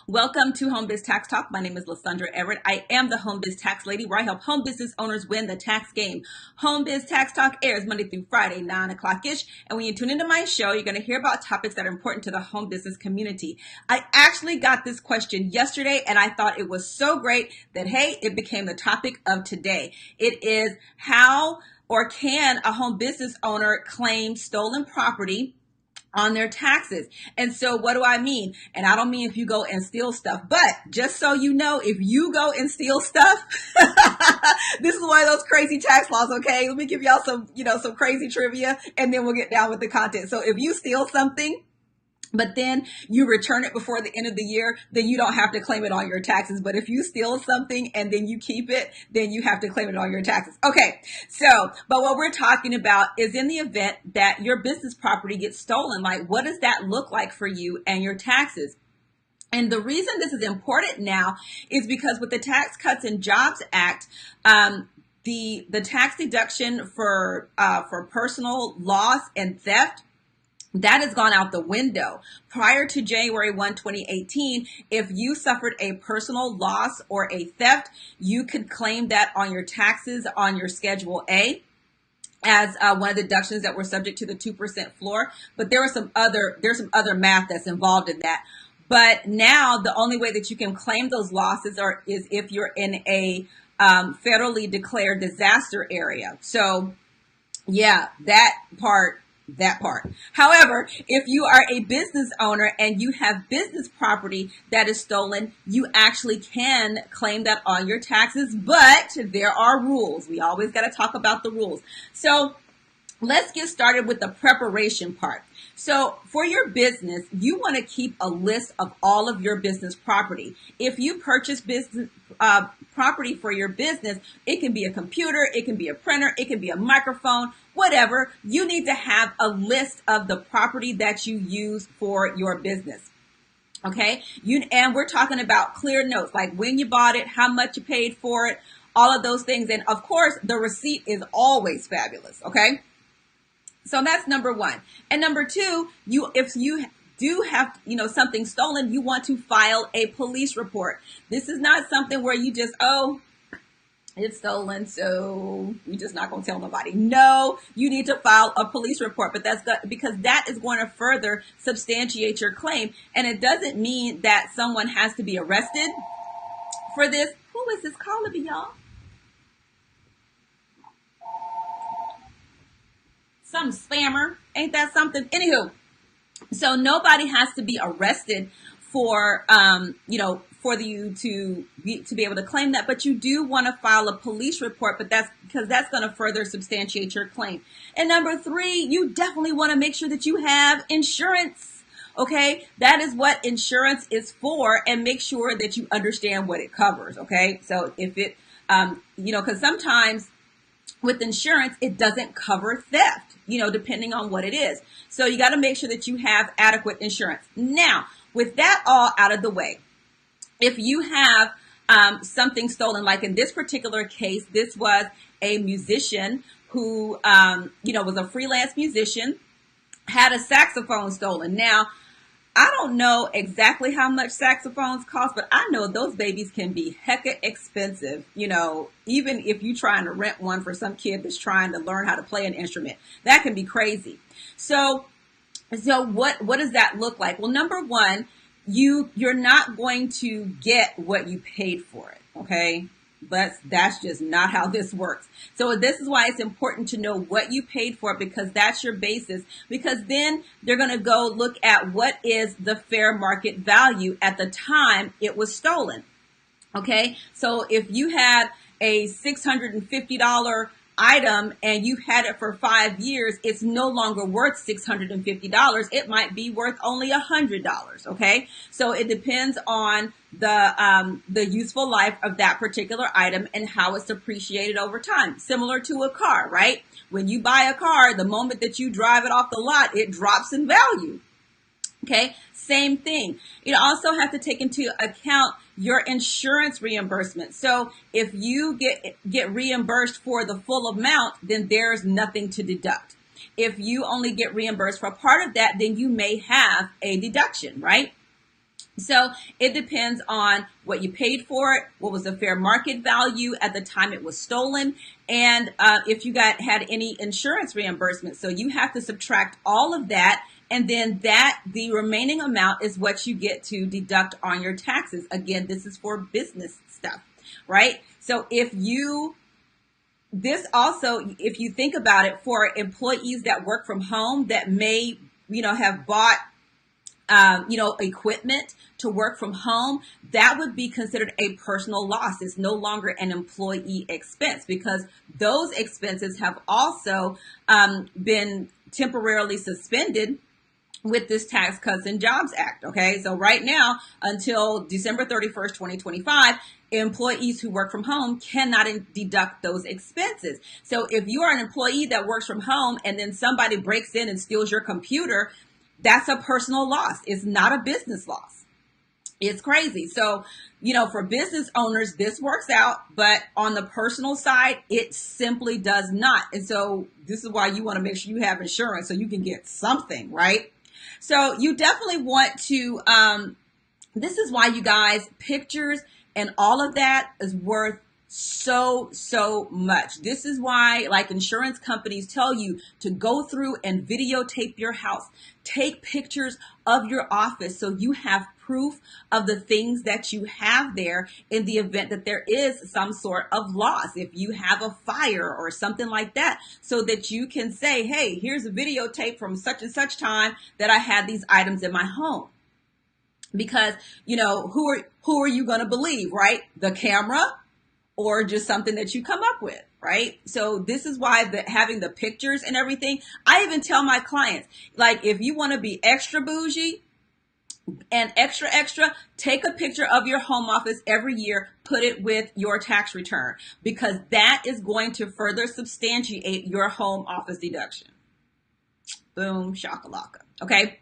Welcome to Home Biz Tax Talk. My name is Lysandra Everett. I am the Home Biz Tax Lady, where I help home business owners win the tax game. Home Biz Tax Talk airs Monday through Friday, 9 o'clock-ish. And when you tune into my show, you're going to hear about topics that are important to the home business community. I actually got this question yesterday, and I thought it was so great that, hey, it became the topic of today. It is how or can a home business owner claim stolen property on their taxes? And so what do I mean? And I don't mean if you go and steal stuff, but just so you know, if you go and steal stuff, this is one of those crazy tax laws, okay? Let me give y'all some crazy trivia, and then we'll get down with the content. So if you steal something, but then you return it before the end of the year, then you don't have to claim it on your taxes. But if you steal something and then you keep it, then you have to claim it on your taxes. Okay, but what we're talking about is in the event that your business property gets stolen, like what does that look like for you and your taxes? And the reason this is important now is because with the Tax Cuts and Jobs Act, the tax deduction for personal loss and theft, that has gone out the window. Prior to January 1, 2018, if you suffered a personal loss or a theft, you could claim that on your taxes on your Schedule A as one of the deductions that were subject to the 2% floor. But there's some other math that's involved in that. But now the only way that you can claim those losses is if you're in a federally declared disaster area. So yeah, that part. However, if you are a business owner and you have business property that is stolen, you actually can claim that on your taxes, but there are rules. We always got to talk about the rules. So let's get started with the preparation part. So for your business, you want to keep a list of all of your business property. If you purchase business property for your business, it can be a computer, it can be a printer, it can be a microphone, whatever. You need to have a list of the property that you use for your business. Okay? And we're talking about clear notes, like when you bought it, how much you paid for it, all of those things. And of course, the receipt is always fabulous. Okay? So that's number one. And number two, if you do have, something stolen, you want to file a police report. This is not something where you just, it's stolen, so we're just not going to tell nobody. No, you need to file a police report, but because that is going to further substantiate your claim. And it doesn't mean that someone has to be arrested for this. Who is this calling me, y'all? Some spammer. Ain't that something? Anywho, so nobody has to be arrested for, for you to be able to claim that, but you do want to file a police report, but that's because that's going to further substantiate your claim. And number three, you definitely want to make sure that you have insurance. Okay, that is what insurance is for, and make sure that you understand what it covers. Okay, so if it, because sometimes with insurance, it doesn't cover theft, depending on what it is. So you got to make sure that you have adequate insurance. Now, with that all out of the way, if you have something stolen, like in this particular case, this was a musician who, was a freelance musician, had a saxophone stolen. Now, I don't know exactly how much saxophones cost, but I know those babies can be hecka expensive. Even if you're trying to rent one for some kid that's trying to learn how to play an instrument, that can be crazy. So what does that look like? Well, number one, you're not going to get what you paid for it. Okay. But that's just not how this works. So this is why it's important to know what you paid for it, because that's your basis, because then they're going to go look at what is the fair market value at the time it was stolen. Okay. So if you had a $650 item and you had it for 5 years, it's no longer worth $650. It might be worth only $100. Okay. So it depends on the useful life of that particular item and how it's appreciated over time. Similar to a car, right? When you buy a car, the moment that you drive it off the lot, it drops in value. Okay, same thing. You also have to take into account your insurance reimbursement. So if you get reimbursed for the full amount, then there's nothing to deduct. If you only get reimbursed for part of that, then you may have a deduction, right? So it depends on what you paid for it, what was the fair market value at the time it was stolen, and if you had any insurance reimbursement. So you have to subtract all of that, and then the remaining amount is what you get to deduct on your taxes. Again, this is for business stuff, right? So this also, if you think about it, for employees that work from home that may, have bought equipment to work from home, that would be considered a personal loss. It's no longer an employee expense because those expenses have also been temporarily suspended with this Tax Cuts and Jobs Act. Okay, so right now, until December 31st, 2025, employees who work from home cannot deduct those expenses. So if you are an employee that works from home and then somebody breaks in and steals your computer, that's a personal loss. It's not a business loss. It's crazy. So, for business owners, this works out, but on the personal side, it simply does not. And so this is why you want to make sure you have insurance so you can get something, right? So you definitely want to, this is why, you guys, pictures and all of that is worth so much. This is why, like, insurance companies tell you to go through and videotape your house. Take pictures of your office so you have proof of the things that you have there in the event that there is some sort of loss. If you have a fire or something like that, so that you can say, hey, here's a videotape from such and such time that I had these items in my home. Because, who are you going to believe, right? The camera, or just something that you come up with, right? So this is why having the pictures and everything, I even tell my clients, like, if you want to be extra bougie and extra, take a picture of your home office every year, put it with your tax return, because that is going to further substantiate your home office deduction. Boom, shakalaka. Okay.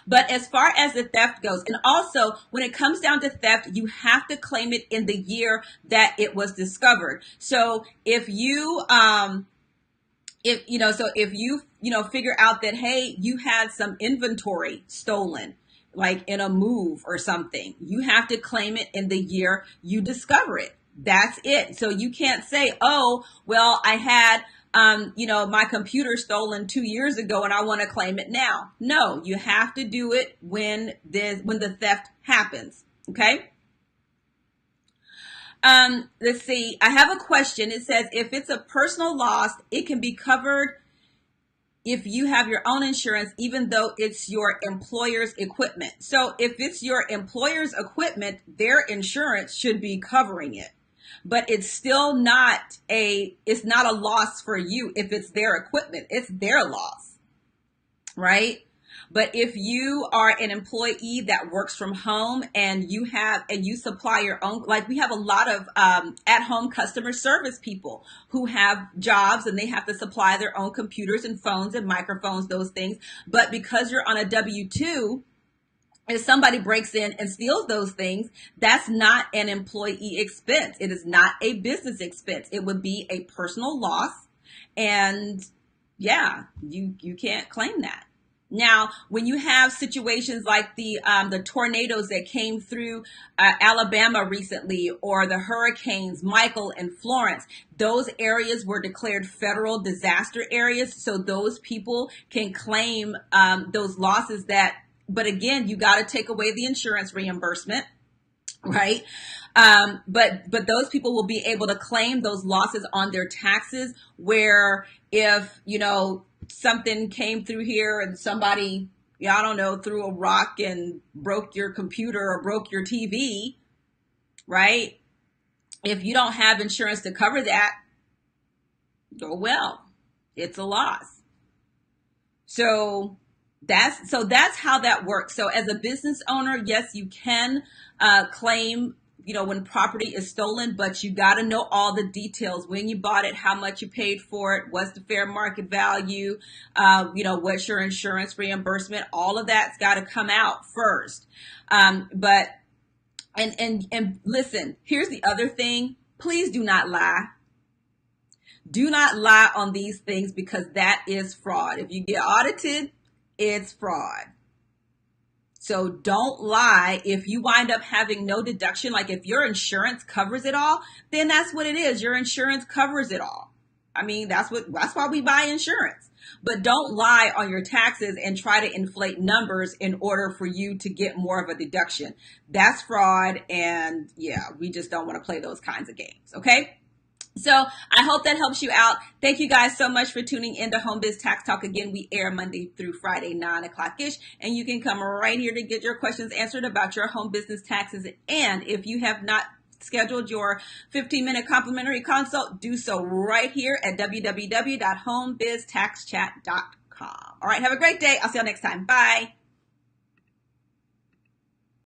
But as far as the theft goes, and also when it comes down to theft, you have to claim it in the year that it was discovered. So if you, figure out that, hey, you had some inventory stolen, like in a move or something, you have to claim it in the year you discover it. That's it. So you can't say, oh, well, I had my computer stolen 2 years ago and I want to claim it now. No, you have to do it when the theft happens. Okay. Let's see. I have a question. It says, if it's a personal loss, it can be covered if you have your own insurance, even though it's your employer's equipment. So if it's your employer's equipment, their insurance should be covering it. But it's still it's not a loss for you if it's their equipment. It's their loss, right? But if you are an employee that works from home and you supply your own, like we have a lot of at-home customer service people who have jobs and they have to supply their own computers and phones and microphones, those things. But because you're on a W-2, if somebody breaks in and steals those things, that's not an employee expense. It is not a business expense. It would be a personal loss. And yeah, you can't claim that. Now, when you have situations like the tornadoes that came through Alabama recently, or the hurricanes Michael and Florence, those areas were declared federal disaster areas. So those people can claim those losses but again, you got to take away the insurance reimbursement, right? But those people will be able to claim those losses on their taxes, where if, something came through here and somebody, threw a rock and broke your computer or broke your TV, right? If you don't have insurance to cover that, oh well, it's a loss. So that's how that works. So as a business owner, yes, you can claim, when property is stolen, but you got to know all the details: when you bought it, how much you paid for it, what's the fair market value, what's your insurance reimbursement. All of that's got to come out first. But listen, here's the other thing: please do not lie. Do not lie on these things, because that is fraud. If you get audited, it's fraud. So don't lie. If you wind up having no deduction, like if your insurance covers it all, then that's what it is. Your insurance covers it all. I mean, that's why we buy insurance. But don't lie on your taxes and try to inflate numbers in order for you to get more of a deduction. That's fraud. And yeah, we just don't want to play those kinds of games. Okay. So I hope that helps you out. Thank you guys so much for tuning in to Home Biz Tax Talk. Again, we air Monday through Friday, 9 o'clock-ish, and you can come right here to get your questions answered about your home business taxes. And if you have not scheduled your 15-minute complimentary consult, do so right here at www.homebiztaxchat.com. All right, have a great day. I'll see you next time. Bye.